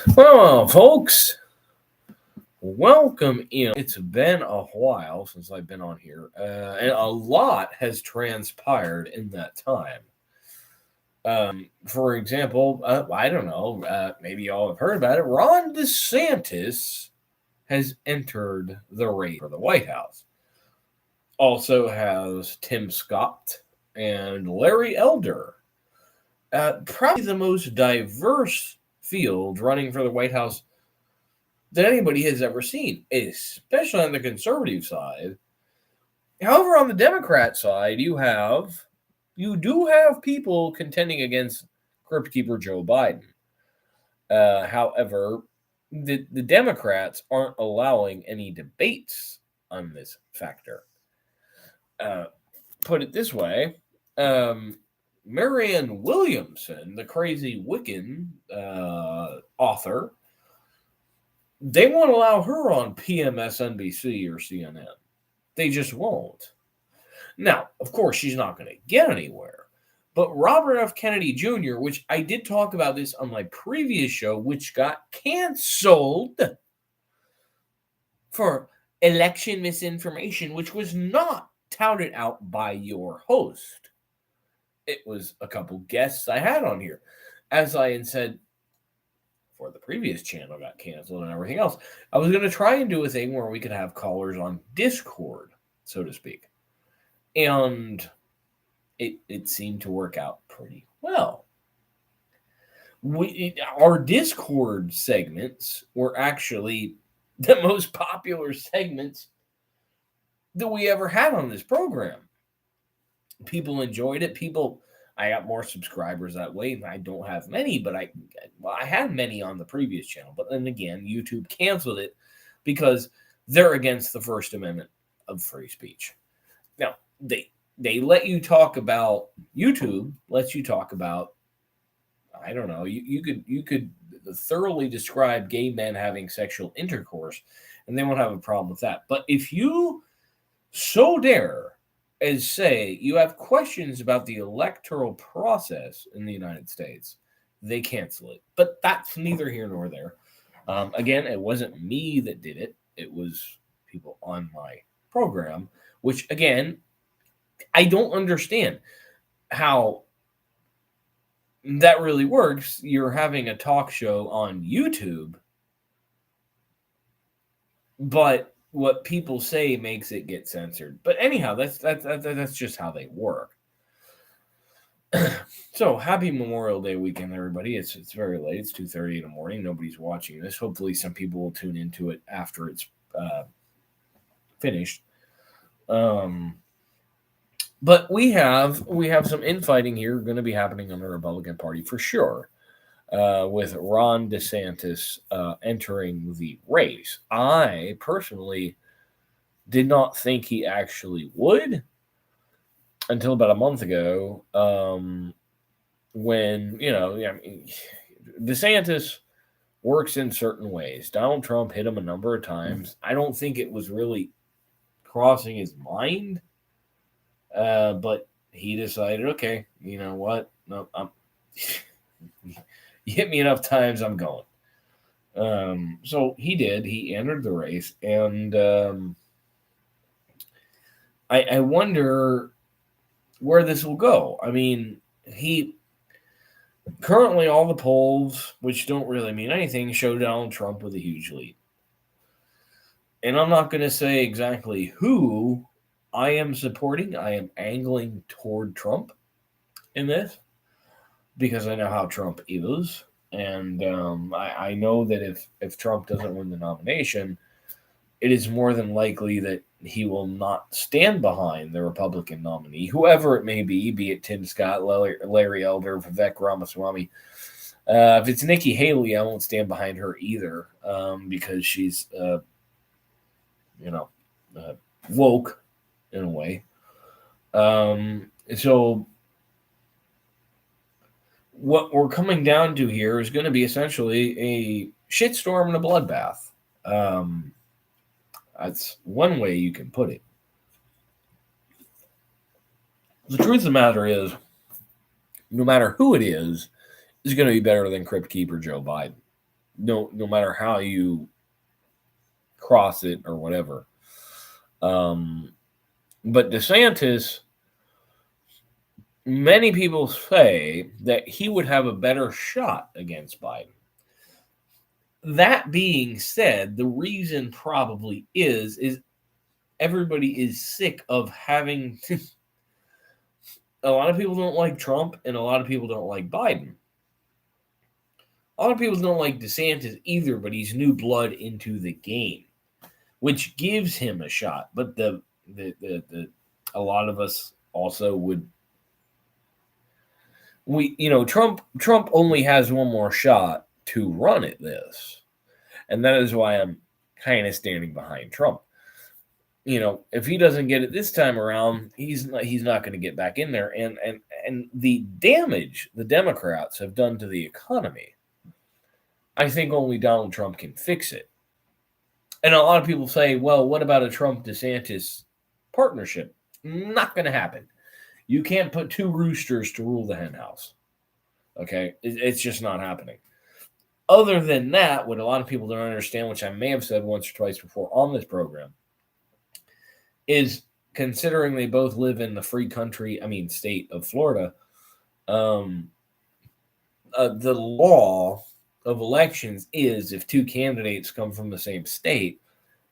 Well, folks, welcome in. It's been a while since I've been on here, and a lot has transpired in that time. For example, I don't know, maybe y'all have heard about it. Ron DeSantis has entered the race for the White House. Also has Tim Scott and Larry Elder. Probably the most diverse field running for the White House that anybody has ever seen, especially on the conservative side. However, on the Democrat side, you do have people contending against Crypt Keeper Joe Biden. However, the Democrats aren't allowing any debates on this factor. Uh, put it this way, Marianne Williamson, the crazy Wiccan author, they won't allow her on PMSNBC or CNN. They just won't. Now, of course, she's not going to get anywhere. But Robert F. Kennedy Jr., which I did talk about this on my previous show, which got canceled for election misinformation, which was not touted out by your host. It was a couple guests I had on here. As I had said, for the previous channel got canceled and everything else, I was going to try and do a thing where we could have callers on Discord, so to speak. And it seemed to work out pretty well. Our Discord segments were actually the most popular segments that we ever had on this program. People enjoyed it. I got more subscribers that way. I don't have many, but I had many on the previous channel. But then again, YouTube canceled it because they're against the First Amendment of free speech. Now, they let you talk about, YouTube lets you talk about, I don't know, you could thoroughly describe gay men having sexual intercourse, and they won't have a problem with that. But if you so dare as say you have questions about the electoral process in the United States, they cancel it. But that's neither here nor there. Again, it wasn't me that did it. It was people on my program, which, again, I don't understand how that really works. You're having a talk show on YouTube, but what people say makes it get censored. But anyhow, that's just how they work. So happy Memorial Day weekend, everybody. It's very late. It's 2:30 in the morning. Nobody's watching this. Hopefully some people will tune into it after it's finished. But we have some infighting here going to be happening on the Republican Party for sure, with Ron DeSantis entering the race. I personally did not think he actually would until about a month ago, when, DeSantis works in certain ways. Donald Trump hit him a number of times. I don't think it was really crossing his mind. But he decided, okay, you know what? No, you hit me enough times, I'm going. So he did. He entered the race, and I wonder where this will go. I mean, currently all the polls, which don't really mean anything, show Donald Trump with a huge lead. And I'm not going to say exactly who I am supporting. I am angling toward Trump in this because I know how Trump is. And I know that if Trump doesn't win the nomination, it is more than likely that he will not stand behind the Republican nominee, whoever it may be it Tim Scott, Larry Elder, Vivek Ramaswamy. If it's Nikki Haley, I won't stand behind her either, because she's, woke in a way. So what we're coming down to here is going to be essentially a shitstorm and a bloodbath. That's one way you can put it. The truth of the matter is, no matter who it is going to be better than Crypt Keeper Joe Biden. no matter how you cross it or whatever. But DeSantis, many people say that he would have a better shot against Biden. That being said, the reason probably is everybody is sick of having a lot of people don't like Trump and a lot of people don't like Biden. A lot of people don't like DeSantis either, but he's new blood into the game, which gives him a shot. But the a lot of us also would Trump only has one more shot to run at this. And that is why I'm kind of standing behind Trump. If he doesn't get it this time around, he's not going to get back in there. And the damage the Democrats have done to the economy, I think only Donald Trump can fix it. And a lot of people say, well, what about a Trump-DeSantis partnership? Not going to happen. You can't put two roosters to rule the hen house. Okay? It's just not happening. Other than that, what a lot of people don't understand, which I may have said once or twice before on this program, is considering they both live in the state of Florida, the law of elections is if two candidates come from the same state,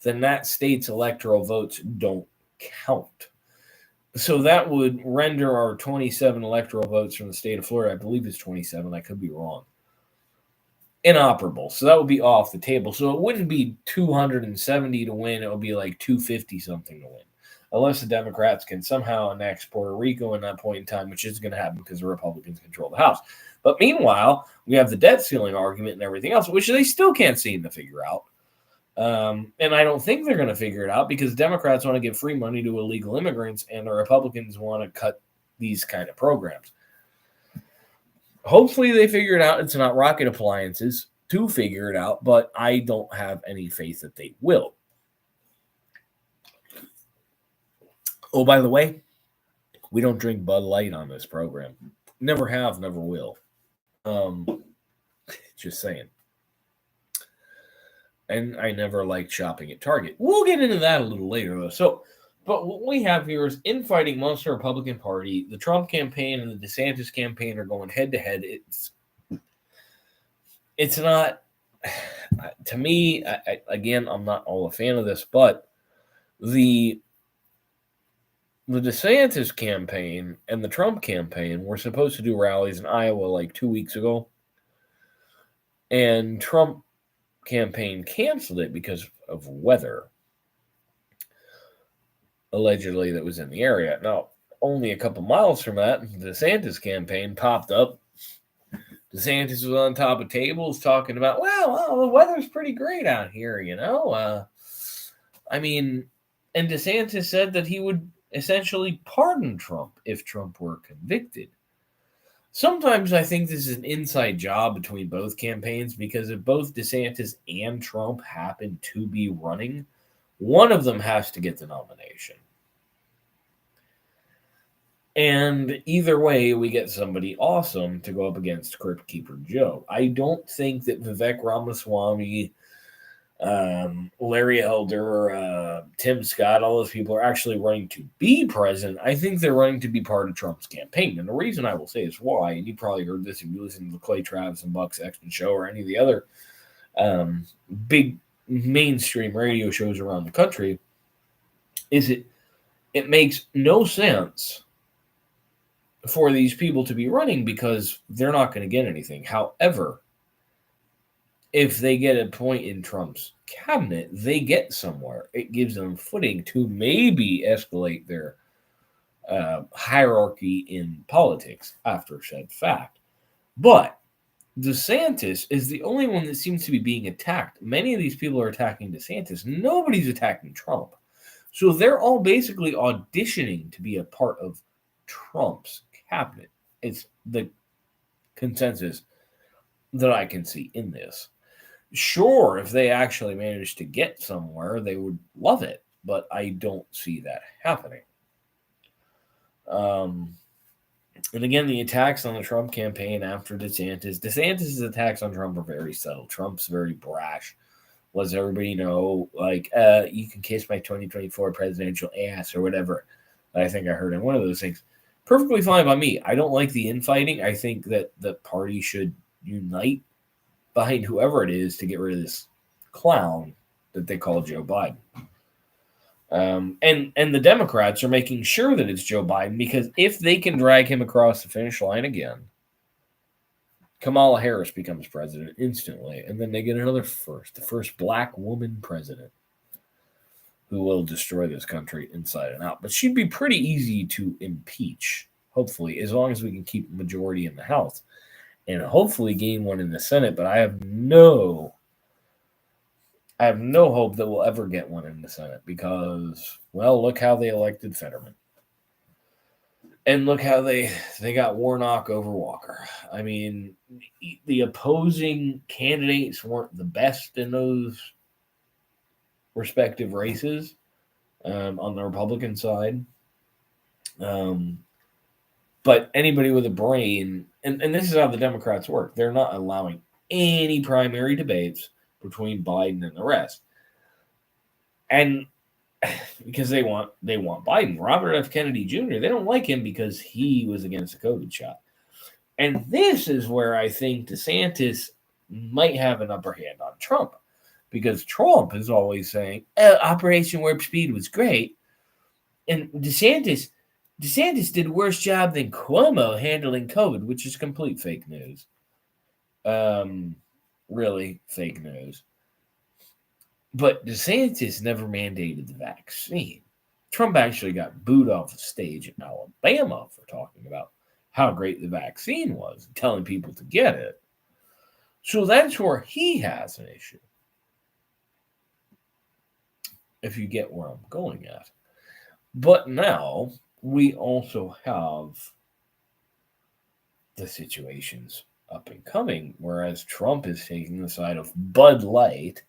then that state's electoral votes don't count. So that would render our 27 electoral votes from the state of Florida, I believe it's 27, I could be wrong, inoperable. So that would be off the table. So it wouldn't be 270 to win. It would be like 250 something to win. Unless the Democrats can somehow annex Puerto Rico in that point in time, which is going to happen because the Republicans control the House. But meanwhile, we have the debt ceiling argument and everything else, which they still can't seem to figure out. And I don't think they're going to figure it out because Democrats want to give free money to illegal immigrants and the Republicans want to cut these kind of programs. Hopefully they figure it out. It's not rocket appliances to figure it out, but I don't have any faith that they will. Oh, by the way, we don't drink Bud Light on this program. Never have, never will. Just saying. And I never liked shopping at Target. We'll get into that a little later, though. But what we have here is infighting amongst the Republican Party. The Trump campaign and the DeSantis campaign are going head to head. It's not, to me, again, I'm not all a fan of this, but the DeSantis campaign and the Trump campaign were supposed to do rallies in Iowa like 2 weeks ago. And Trump campaign canceled it because of weather, allegedly, that was in the area. Now, only a couple miles from that, the DeSantis campaign popped up. DeSantis was on top of tables talking about, well, the weather's pretty great out here, and DeSantis said that he would essentially pardon Trump if Trump were convicted. Sometimes I think this is an inside job between both campaigns because if both DeSantis and Trump happen to be running, one of them has to get the nomination. And either way, we get somebody awesome to go up against Crypt Keeper Joe. I don't think that Vivek Ramaswamy, Larry Elder, Tim Scott, all those people are actually running to be president. I think they're running to be part of Trump's campaign. And the reason I will say is why, and you probably heard this if you listen to the Clay Travis and Buck Sexton show or any of the other big mainstream radio shows around the country, is it makes no sense for these people to be running because they're not going to get anything. However, if they get a point in Trump's cabinet, they get somewhere. It gives them footing to maybe escalate their hierarchy in politics after said fact. But DeSantis is the only one that seems to be being attacked. Many of these people are attacking DeSantis. Nobody's attacking Trump. So they're all basically auditioning to be a part of Trump's cabinet. It's the consensus that I can see in this. Sure, if they actually manage to get somewhere, they would love it, but I don't see that happening. And again, the attacks on the Trump campaign after DeSantis' attacks on Trump are very subtle. Trump's very brash. Lets everybody know, like, you can kiss my 2024 presidential ass or whatever. I think I heard in one of those things. Perfectly fine by me. I don't like the infighting. I think that the party should unite behind whoever it is to get rid of this clown that they call Joe Biden. And the Democrats are making sure that it's Joe Biden, because if they can drag him across the finish line again, Kamala Harris becomes president instantly, and then they get the first black woman president who will destroy this country inside and out. But she'd be pretty easy to impeach, hopefully, as long as we can keep a majority in the House and hopefully gain one in the Senate. But I have no hope that we'll ever get one in the Senate because, well, look how they elected Fetterman. And look how they got Warnock over Walker. I mean, the opposing candidates weren't the best in those respective races on the Republican side. But anybody with a brain, and this is how the Democrats work, they're not allowing any primary debates between Biden and the rest. And because they want Biden. Robert F. Kennedy Jr., they don't like him because he was against the COVID shot. And this is where I think DeSantis might have an upper hand on Trump, because Trump is always saying, Operation Warp Speed was great. And DeSantis did a worse job than Cuomo handling COVID, which is complete fake news. Really fake news. But DeSantis never mandated the vaccine. Trump actually got booed off the stage in Alabama for talking about how great the vaccine was and telling people to get it. So that's where he has an issue, if you get where I'm going at. But now we also have the situations up and coming, whereas Trump is taking the side of Bud Light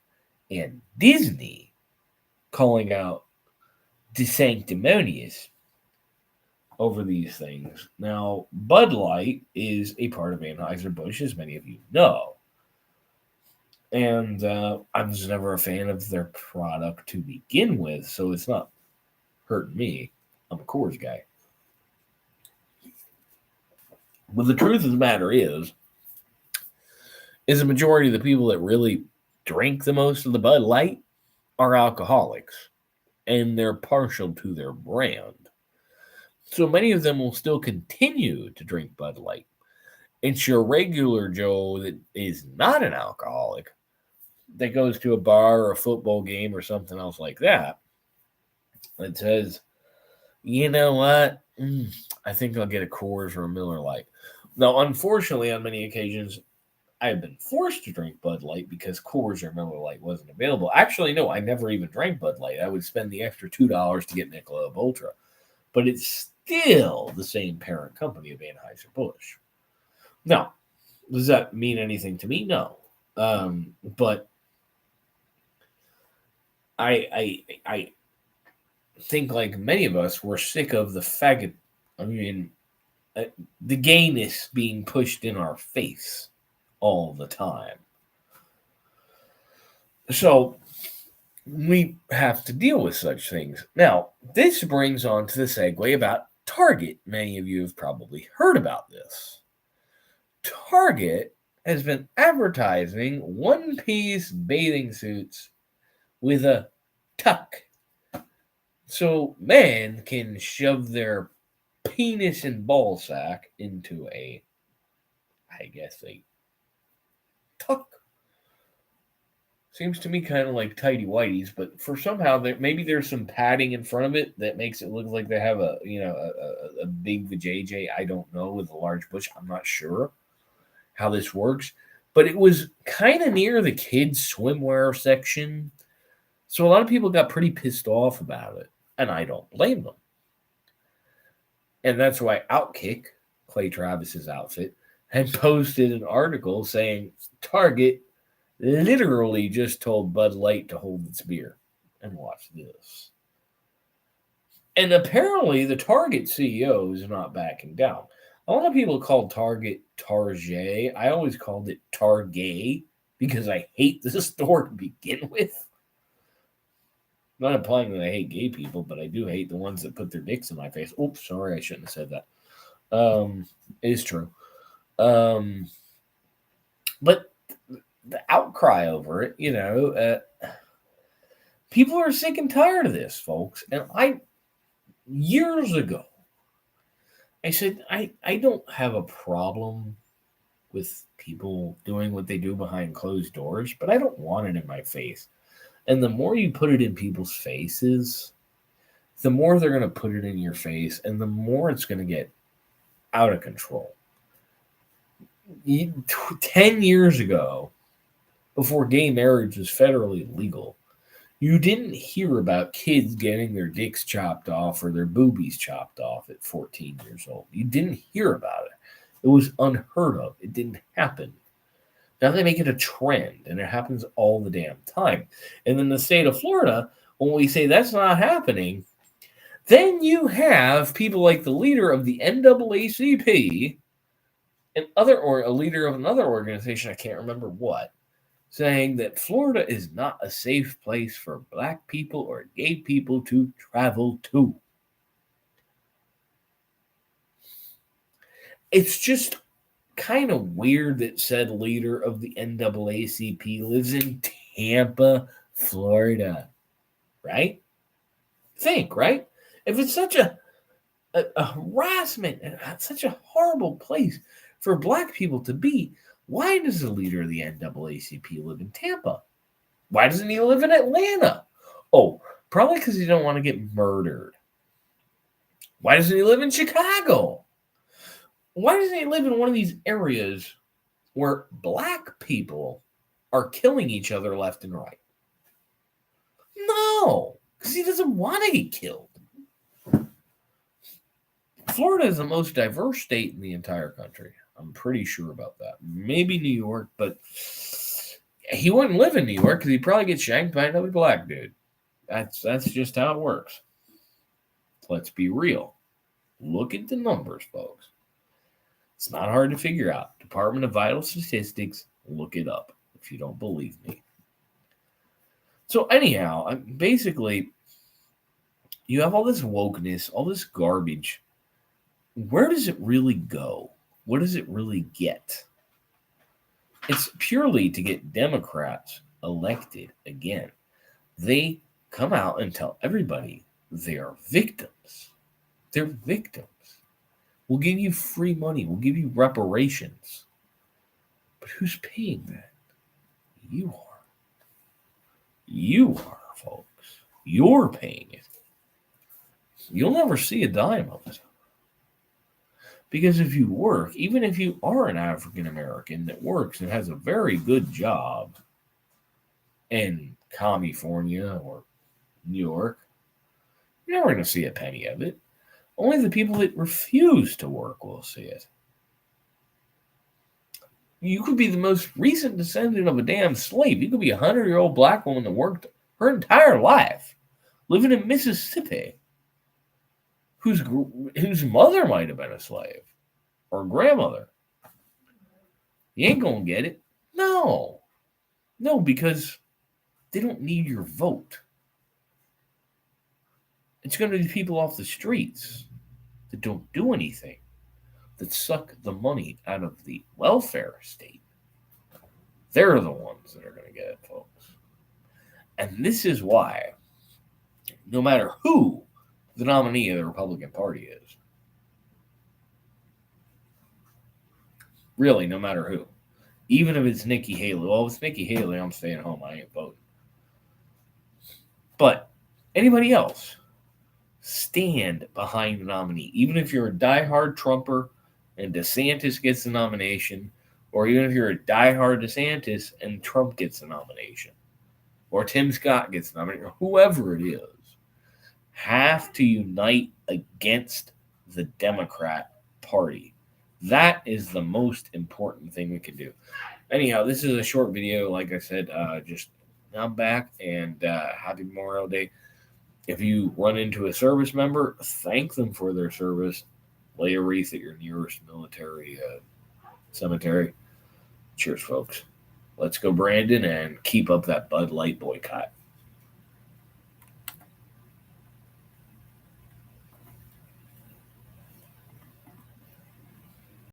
and Disney, calling out DeSanctimonious over these things. Now, Bud Light is a part of Anheuser-Busch, as many of you know. And I was never a fan of their product to begin with, so it's not hurting me. I'm a Coors guy. But the truth of the matter is the majority of the people that really drink the most of the Bud Light are alcoholics, and they're partial to their brand. So many of them will still continue to drink Bud Light. It's your regular Joe that is not an alcoholic that goes to a bar or a football game or something else like that and says, you know what, I think I'll get a Coors or a Miller Lite. Now, unfortunately, on many occasions, I've been forced to drink Bud Light because Coors or Miller Lite wasn't available. Actually, no, I never even drank Bud Light. I would spend the extra $2 to get Michelob Ultra. But it's still the same parent company of Anheuser-Busch. Now, does that mean anything to me? No. But I think, like many of us, we're sick of the faggot, the gayness being pushed in our face all the time. So we have to deal with such things. Now, this brings on to the segue about Target. Many of you have probably heard about this. Target has been advertising one-piece bathing suits with a tuck, so men can shove their penis and ball sack into a tuck. Seems to me kind of like tighty whities, but for somehow maybe there's some padding in front of it that makes it look like they have a big vajayjay. I don't know, with a large bush. I'm not sure how this works, but it was kind of near the kids' swimwear section, so a lot of people got pretty pissed off about it, and I don't blame them. And that's why Outkick, Clay Travis's outfit, had posted an article saying Target literally just told Bud Light to hold its beer. And watch this. And apparently the Target CEO is not backing down. A lot of people call Target Target. I always called it Target because I hate the store to begin with. Not implying that I hate gay people, but I do hate the ones that put their dicks in my face. Oops, sorry, I shouldn't have said that. It is true. But the outcry over it, people are sick and tired of this, folks. And years ago, I said, I don't have a problem with people doing what they do behind closed doors, but I don't want it in my face. And the more you put it in people's faces, the more they're going to put it in your face, and the more it's going to get out of control. 10 years ago, before gay marriage was federally legal, you didn't hear about kids getting their dicks chopped off or their boobies chopped off at 14 years old. You didn't hear about it. It was unheard of. It didn't happen. Now they make it a trend, and it happens all the damn time. And in the state of Florida, when we say that's not happening, then you have people like the leader of the NAACP and a leader of another organization, I can't remember what, saying that Florida is not a safe place for black people or gay people to travel to. It's just kind of weird that said leader of the NAACP lives in Tampa, Florida, right? Think, right? If it's such a harassment and such a horrible place for black people to be, why does the leader of the NAACP live in Tampa? Why doesn't he live in Atlanta? Oh, probably because he don't want to get murdered. Why doesn't he live in Chicago? Why doesn't he live in one of these areas where black people are killing each other left and right? No, because he doesn't want to get killed. Florida is the most diverse state in the entire country. I'm pretty sure about that. Maybe New York, but he wouldn't live in New York because he'd probably get shanked by another black dude. That's just how it works. Let's be real. Look at the numbers, folks. It's not hard to figure out. Department of Vital Statistics, look it up if you don't believe me. So anyhow, basically, you have all this wokeness, all this garbage. Where does it really go? What does it really get? It's purely to get Democrats elected again. They come out and tell everybody they are victims. They're victims. We'll give you free money. We'll give you reparations. But who's paying that? You are. You are, folks. You're paying it. You'll never see a dime of it. Because if you work, even if you are an African American that works and has a very good job in California or New York, you're never going to see a penny of it. Only the people that refuse to work will see it. You could be the most recent descendant of a damn slave. You could be a 100-year-old black woman that worked her entire life, living in Mississippi, whose mother might have been a slave, or grandmother. You ain't going to get it. No, because they don't need your vote. It's going to be people off the streets that don't do anything, that suck the money out of the welfare state. They're the ones that are going to get it, folks. And this is why, no matter who the nominee of the Republican Party is, really, no matter who, even if it's Nikki Haley. Well, if it's Nikki Haley, I'm staying home. I ain't voting. But anybody else, stand behind the nominee. Even if you're a diehard Trumper and DeSantis gets the nomination, or even if you're a diehard DeSantis and Trump gets the nomination, or Tim Scott gets the nomination, or whoever it is, have to unite against the Democrat Party. That is the most important thing we can do. Anyhow, this is a short video. Like I said, just I'm back, and happy Memorial Day. If you run into a service member, thank them for their service. lay a wreath at your nearest military cemetery. Cheers, folks. Let's go, Brandon, and keep up that Bud Light boycott.